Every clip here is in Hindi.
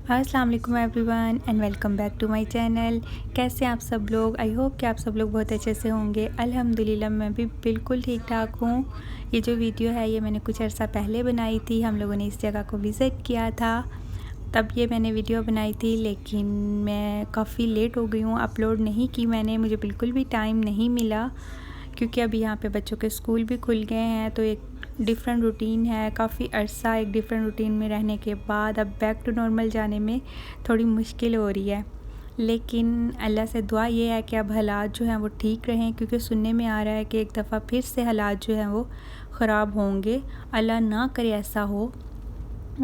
अस्सलाम वालेकुम everyone and welcome back to my channel. कैसे हैं आप सब लोग? आई होप कि आप सब लोग बहुत अच्छे से होंगे। अल्हम्दुलिल्लाह मैं भी बिल्कुल ठीक ठाक हूँ। ये जो वीडियो है ये मैंने कुछ अर्सा पहले बनाई थी। हम लोगों ने इस जगह को विज़िट किया था, तब ये मैंने वीडियो बनाई थी, लेकिन मैं काफ़ी लेट हो गई हूँ, अपलोड नहीं की मैंने। मुझे बिल्कुल भी टाइम नहीं मिला क्योंकि अभी यहाँ पे बच्चों के स्कूल भी खुल गए हैं, तो एक डिफरेंट रूटीन है। काफ़ी अरसा एक डिफरेंट रूटीन में रहने के बाद अब बैक टू नॉर्मल जाने में थोड़ी मुश्किल हो रही है, लेकिन अल्लाह से दुआ ये है कि अब हालात जो हैं वो ठीक रहें, क्योंकि सुनने में आ रहा है कि एक दफ़ा फिर से हालात जो हैं वो ख़राब होंगे। अल्लाह ना करे ऐसा हो,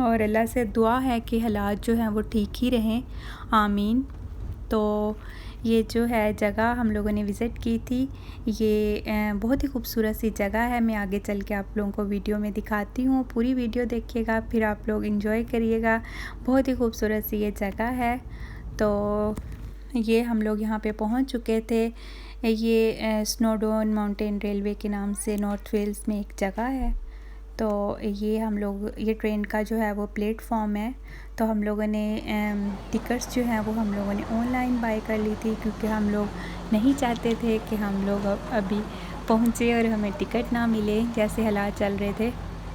और अल्लाह से दुआ है कि हालात जो हैं वो ठीक ही रहें, आमीन। तो ये जो है जगह हम लोगों ने विज़िट की थी, ये बहुत ही खूबसूरत सी जगह है। मैं आगे चल के आप लोगों को वीडियो में दिखाती हूँ, पूरी वीडियो देखिएगा, फिर आप लोग एंजॉय करिएगा। बहुत ही खूबसूरत सी ये जगह है। तो ये हम लोग यहाँ पे पहुँच चुके थे। ये स्नोडोन माउंटेन रेलवे के नाम से नॉर्थ वेल्स में एक जगह है। तो ये हम लोग, ये ट्रेन का जो है वो प्लेटफॉर्म है। तो हम लोगों ने टिकट्स जो हैं वो हम लोगों ने ऑनलाइन बाय कर ली थी, क्योंकि हम लोग नहीं चाहते थे कि हम लोग अभी पहुँचे और हमें टिकट ना मिले जैसे हालात चल रहे थे।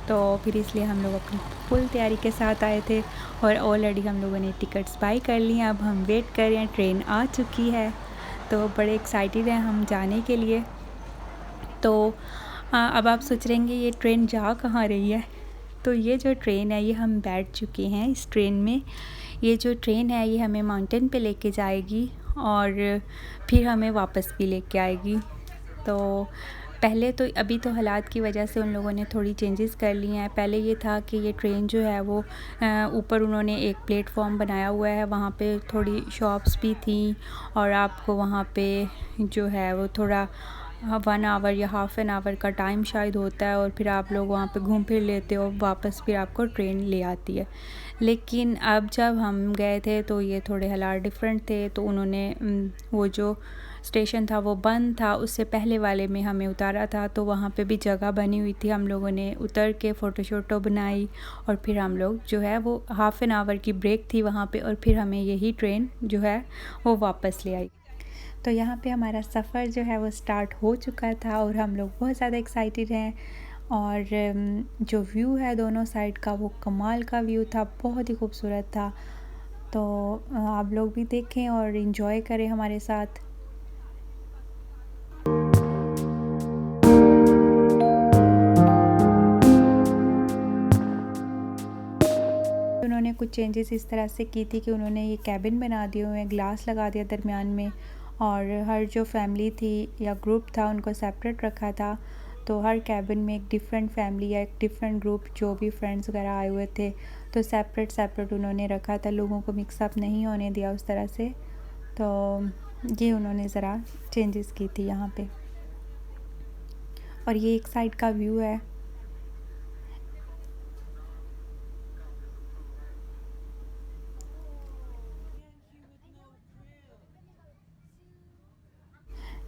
तो फिर इसलिए हम लोग अपनी फुल तैयारी के साथ आए थे और ऑलरेडी हम लोगों ने टिकट्स बाय कर ली हैं। अब हम वेट कर रहे हैं, ट्रेन आ चुकी है, तो बड़े एक्साइटेड हैं हम जाने के लिए। तो अब आप सोच रहेंगे ये ट्रेन जा कहाँ रही है। तो ये जो ट्रेन है ये हम बैठ चुके हैं इस ट्रेन में। ये जो ट्रेन है ये हमें माउंटेन पे लेके जाएगी और फिर हमें वापस भी लेके आएगी। तो पहले तो अभी तो हालात की वजह से उन लोगों ने थोड़ी चेंजेस कर लिए हैं। पहले ये था कि ये ट्रेन जो है वो ऊपर उन्होंने एक प्लेटफॉर्म बनाया हुआ है, वहाँ पे थोड़ी शॉप्स भी थी और आपको वहाँ पे जो है वो थोड़ा 1 आवर या हाफ़ एन आवर का टाइम शायद होता है, और फिर आप लोग वहाँ पे घूम फिर लेते हो, वापस फिर आपको ट्रेन ले आती है। लेकिन अब जब हम गए थे तो ये थोड़े हालात डिफरेंट थे, तो उन्होंने वो जो स्टेशन था वो बंद था, उससे पहले वाले में हमें उतारा था। तो वहाँ पे भी जगह बनी हुई थी, हम लोगों ने उतर के फ़ोटो शोटो बनाई और फिर हम लोग जो है वो हाफ़ एन आवर की ब्रेक थी वहाँ पे, और फिर हमें यही ट्रेन जो है वो वापस ले आई। तो यहाँ पे हमारा सफ़र जो है वो स्टार्ट हो चुका था और हम लोग बहुत ज़्यादा एक्साइटेड हैं। और जो व्यू है दोनों साइड का वो कमाल का व्यू था, बहुत ही खूबसूरत था। तो आप लोग भी देखें और इन्जॉय करें हमारे साथ। उन्होंने कुछ चेंजेस इस तरह से की थी कि उन्होंने ये कैबिन बना दिए हुए हैं, ग्लास लगा दिया दरमियान में, और हर जो फैमिली थी या ग्रुप था उनको सेपरेट रखा था। तो हर कैबिन में एक डिफरेंट फैमिली या एक डिफरेंट ग्रुप, जो भी फ्रेंड्स वगैरह आए हुए थे, तो सेपरेट सेपरेट उन्होंने रखा था, लोगों को मिक्सअप नहीं होने दिया उस तरह से। तो ये उन्होंने ज़रा चेंजेस की थी यहाँ पे। और ये एक साइड का व्यू है।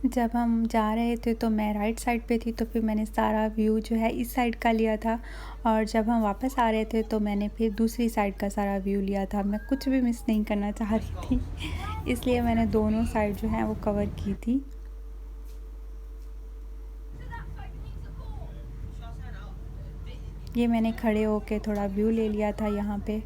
जब हम जा रहे थे तो मैं राइट साइड पे थी, तो फिर मैंने सारा व्यू जो है इस साइड का लिया था, और जब हम वापस आ रहे थे तो मैंने फिर दूसरी साइड का सारा व्यू लिया था। मैं कुछ भी मिस नहीं करना चाह रही थी, इसलिए मैंने दोनों साइड जो है वो कवर की थी। ये मैंने खड़े होके थोड़ा व्यू ले लिया था यहाँ पे।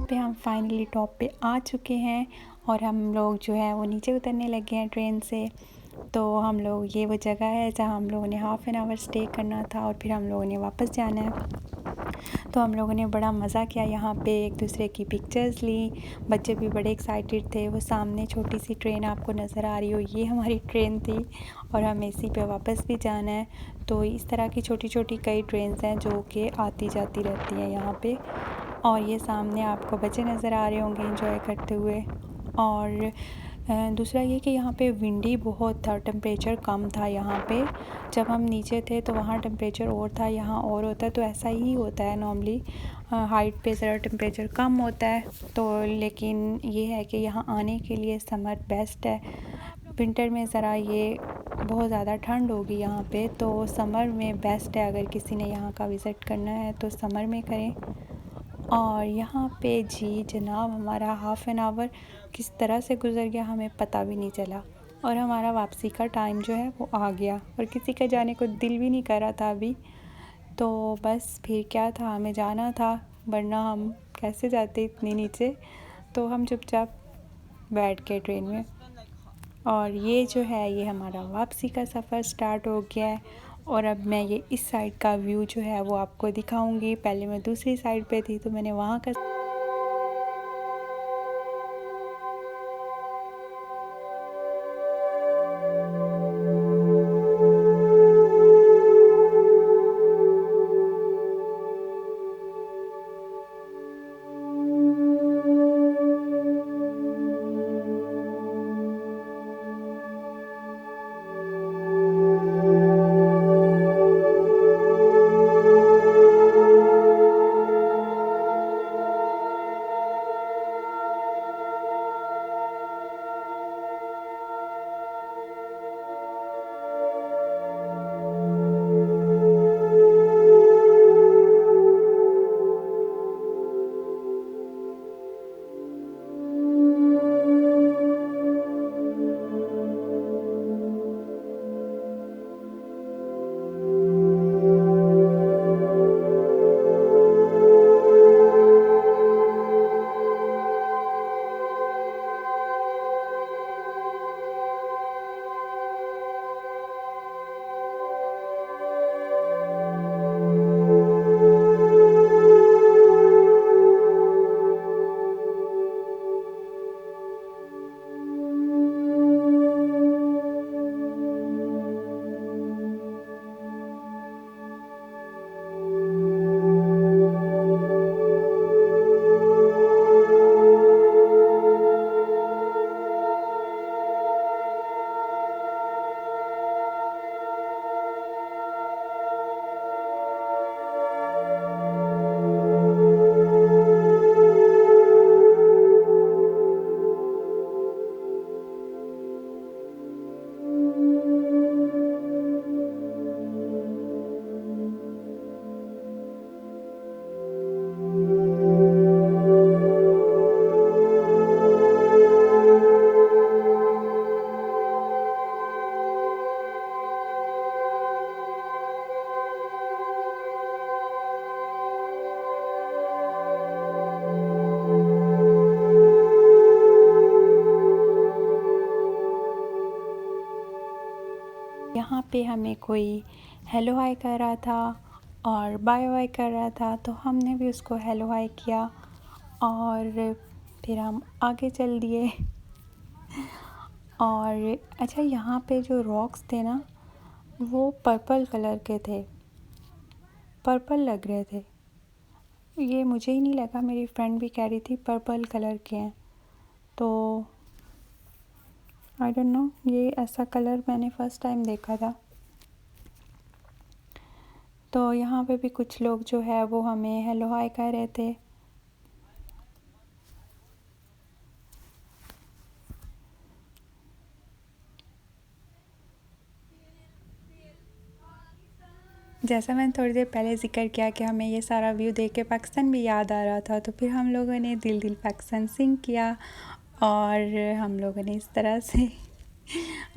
पे हम फाइनली टॉप पे आ चुके हैं और हम लोग जो है वो नीचे उतरने लगे हैं ट्रेन से। तो हम लोग, ये वो जगह है जहाँ हम लोगों ने हाफ़ एन आवर स्टे करना था और फिर हम लोगों ने वापस जाना है। तो हम लोगों ने बड़ा मज़ा किया यहाँ पे, एक दूसरे की पिक्चर्स ली, बच्चे भी बड़े एक्साइटेड थे। वो सामने छोटी सी ट्रेन आपको नज़र आ रही हो, ये हमारी ट्रेन थी और हमें इसी पे वापस भी जाना है। तो इस तरह की छोटी छोटी कई ट्रेन्स हैं जो कि आती जाती रहती हैं यहाँ पे। और ये सामने आपको बच्चे नज़र आ रहे होंगे एंजॉय करते हुए। और दूसरा ये कि यहाँ पे विंडी बहुत था, टेम्परेचर कम था यहाँ पे। जब हम नीचे थे तो वहाँ टेम्परेचर और था, यहाँ और होता है। तो ऐसा ही होता है नॉर्मली, हाइट पे ज़रा टेम्परेचर कम होता है। तो लेकिन ये है कि यहाँ आने के लिए समर बेस्ट है। विंटर में ज़रा ये बहुत ज़्यादा ठंड होगी यहाँ पे, तो समर में बेस्ट है। अगर किसी ने यहाँ का विज़िट करना है तो समर में करें। और यहाँ पे जी जनाब, हमारा हाफ़ एन आवर किस तरह से गुज़र गया हमें पता भी नहीं चला और हमारा वापसी का टाइम जो है वो आ गया और किसी का जाने को दिल भी नहीं कर रहा था अभी। तो बस फिर क्या था, हमें जाना था, वरना हम कैसे जाते इतनी नीचे। तो हम चुपचाप बैठ गए ट्रेन में। और ये जो है ये हमारा वापसी का सफ़र स्टार्ट हो गया है। और अब मैं ये इस साइड का व्यू जो है वो आपको दिखाऊंगी। पहले मैं दूसरी साइड पे थी तो मैंने वहाँ का यहाँ पे हमें कोई हेलो हाय कर रहा था और बाय बाय कर रहा था, तो हमने भी उसको हेलो हाय किया और फिर हम आगे चल दिए। और अच्छा, यहाँ पे जो रॉक्स थे ना वो पर्पल कलर के थे, पर्पल लग रहे थे। ये मुझे ही नहीं लगा, मेरी फ्रेंड भी कह रही थी पर्पल कलर के हैं। तो आई डोंट नो, ये ऐसा कलर मैंने फ़र्स्ट टाइम देखा था। तो यहाँ पे भी कुछ लोग जो है वो हमें हेलो हाय कह रहे थे। जैसा मैंने थोड़ी देर पहले ज़िक्र किया कि हमें ये सारा व्यू देख के पाकिस्तान भी याद आ रहा था, तो फिर हम लोगों ने दिल दिल पाकिस्तान सिंग किया और हम लोगों ने इस तरह से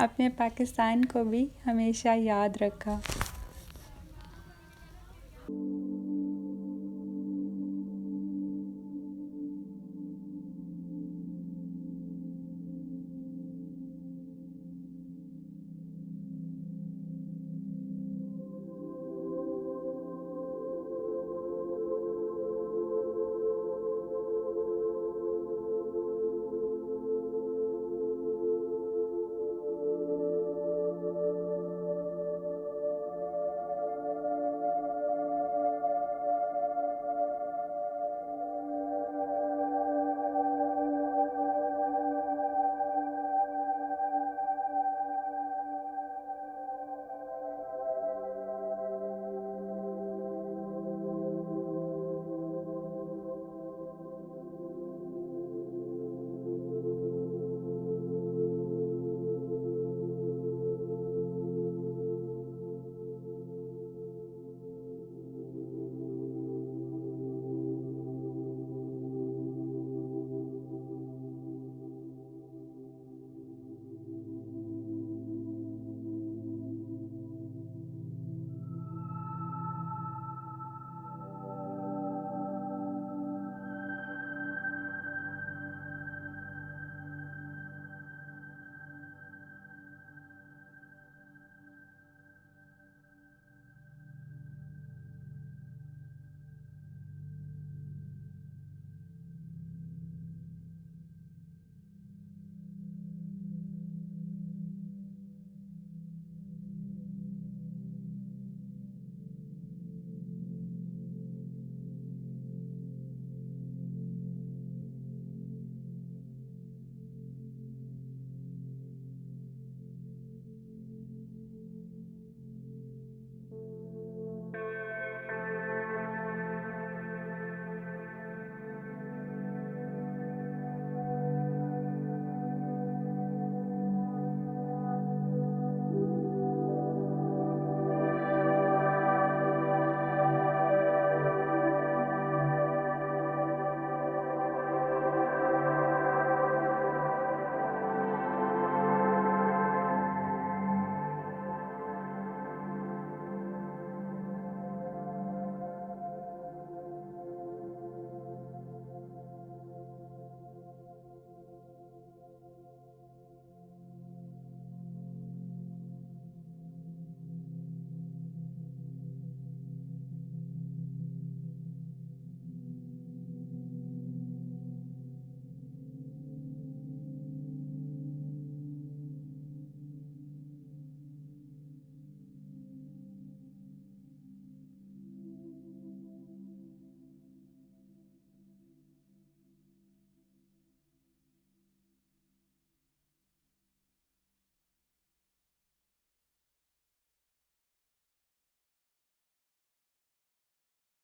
अपने पाकिस्तान को भी हमेशा याद रखा।